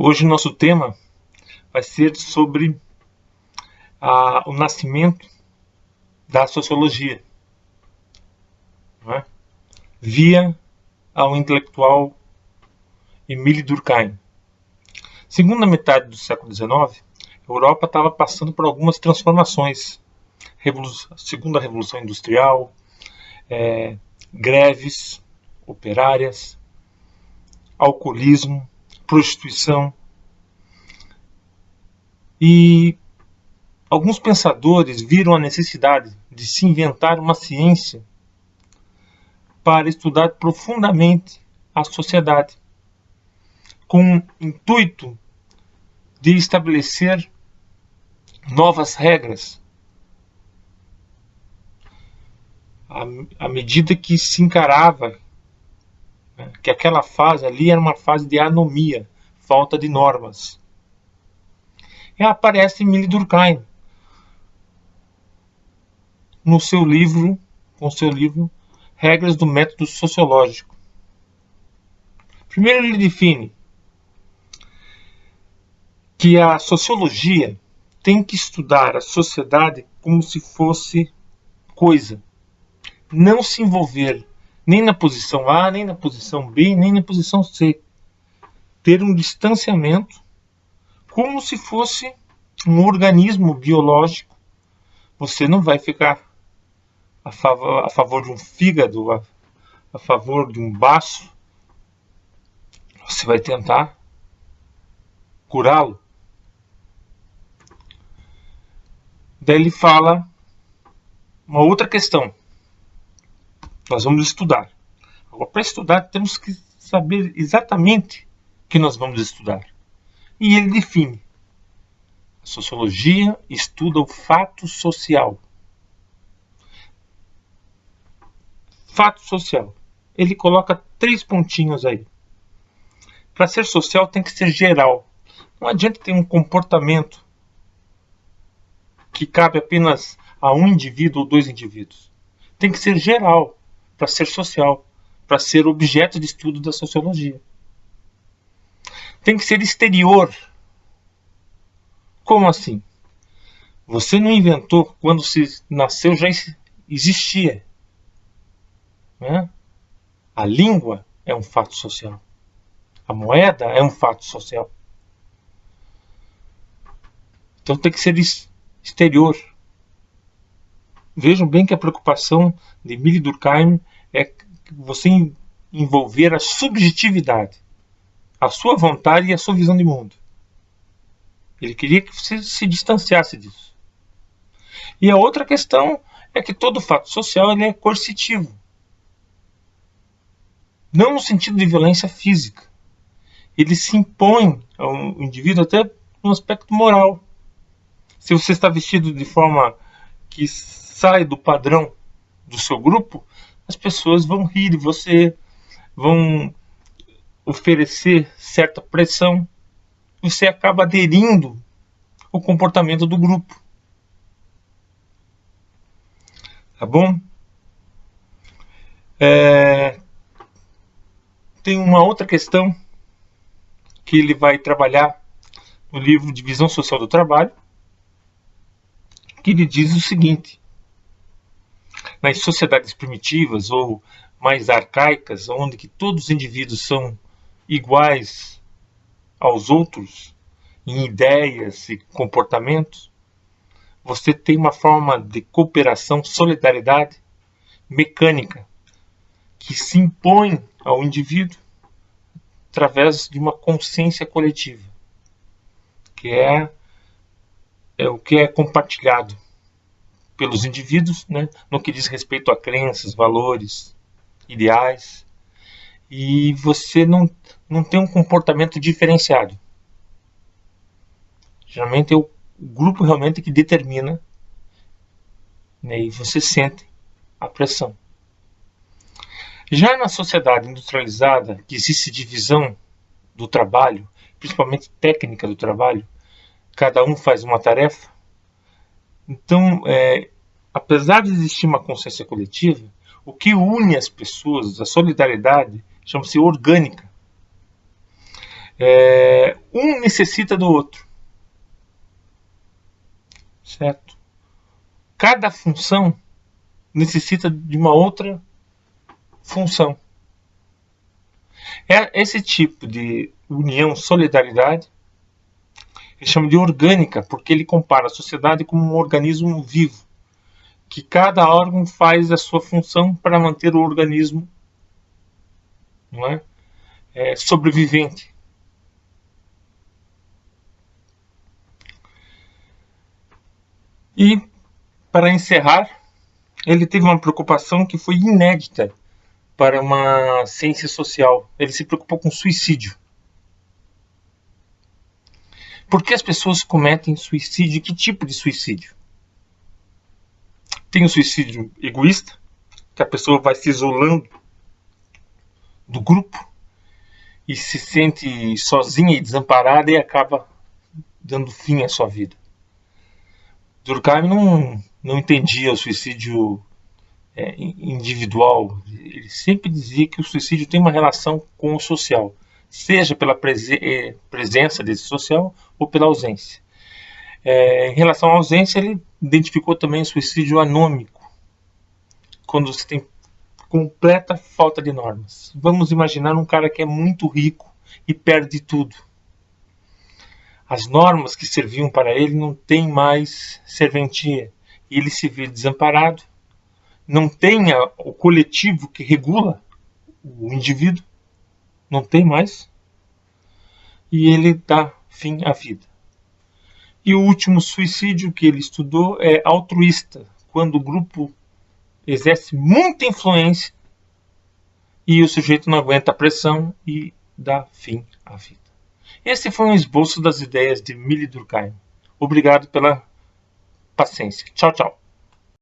Hoje o nosso tema vai ser sobre o nascimento da sociologia, não é? Via ao intelectual Émile Durkheim. Segunda metade do século XIX, a Europa estava passando por algumas transformações. Segunda Revolução Industrial, greves operárias, alcoolismo, prostituição. E alguns pensadores viram a necessidade de se inventar uma ciência para estudar profundamente a sociedade, com o intuito de estabelecer novas regras, à medida que se encarava que aquela fase ali era uma fase de anomia, falta de normas. E aparece Émile Durkheim com seu livro Regras do Método Sociológico. Primeiro ele define que a sociologia tem que estudar a sociedade como se fosse coisa. Não se envolver nem na posição A, nem na posição B, nem na posição C. Ter um distanciamento como se fosse um organismo biológico. Você não vai ficar a favor de um fígado, a favor de um baço. Você vai tentar curá-lo. Daí ele fala uma outra questão. Nós vamos estudar. Agora, para estudar, temos que saber exatamente o que nós vamos estudar. E ele define. A sociologia estuda o fato social. Fato social. Ele coloca 3 pontinhos aí. Para ser social tem que ser geral. Não adianta ter um comportamento que cabe apenas a um indivíduo ou 2 indivíduos. Tem que ser geral para ser social, para ser objeto de estudo da sociologia. Tem que ser exterior. Como assim? Você não inventou, quando se nasceu já existia. Né? A língua é um fato social. A moeda é um fato social. Então tem que ser exterior. Vejam bem que a preocupação de Émile Durkheim é você envolver a subjetividade, a sua vontade e a sua visão de mundo. Ele queria que você se distanciasse disso. E a outra questão é que todo fato social ele é coercitivo. Não no sentido de violência física. Ele se impõe ao indivíduo até no aspecto moral. Se você está vestido de forma que sai do padrão do seu grupo, as pessoas vão rir de você, vão oferecer certa pressão. Você acaba aderindo ao comportamento do grupo. Tá bom? Tem uma outra questão que ele vai trabalhar no livro Divisão Social do Trabalho, que ele diz o seguinte: nas sociedades primitivas ou mais arcaicas, onde que todos os indivíduos são iguais aos outros em ideias e comportamentos, você tem uma forma de cooperação, solidariedade mecânica que se impõe ao indivíduo através de uma consciência coletiva, que é o que é compartilhado pelos indivíduos, né, no que diz respeito a crenças, valores, ideais, e você não tem um comportamento diferenciado. Geralmente é o grupo realmente que determina, né, e você sente a pressão. Já na sociedade industrializada, que existe divisão do trabalho, principalmente técnica do trabalho, cada um faz uma tarefa. Então, apesar de existir uma consciência coletiva, o que une as pessoas, a solidariedade, chama-se orgânica. Um necessita do outro, certo? Cada função necessita de uma outra função. Esse tipo de união, solidariedade, ele chama de orgânica, porque ele compara a sociedade como um organismo vivo, que cada órgão faz a sua função para manter o organismo, não é? Sobrevivente. E, para encerrar, ele teve uma preocupação que foi inédita para uma ciência social. Ele se preocupou com suicídio. Por que as pessoas cometem suicídio? Que tipo de suicídio? Tem o suicídio egoísta, que a pessoa vai se isolando do grupo e se sente sozinha e desamparada e acaba dando fim à sua vida. Durkheim não entendia o suicídio individual. Ele sempre dizia que o suicídio tem uma relação com o social, seja pela presença desse social ou pela ausência. Em relação à ausência, ele identificou também o suicídio anômico, quando você tem completa falta de normas. Vamos imaginar um cara que é muito rico e perde tudo. As normas que serviam para ele não têm mais serventia. E ele se vê desamparado. Não tem o coletivo que regula o indivíduo. Não tem mais. E ele dá fim à vida. E o último suicídio que ele estudou é altruísta, quando o grupo exerce muita influência e o sujeito não aguenta a pressão e dá fim à vida. Esse foi um esboço das ideias de Émile Durkheim. Obrigado pela paciência. Tchau, tchau.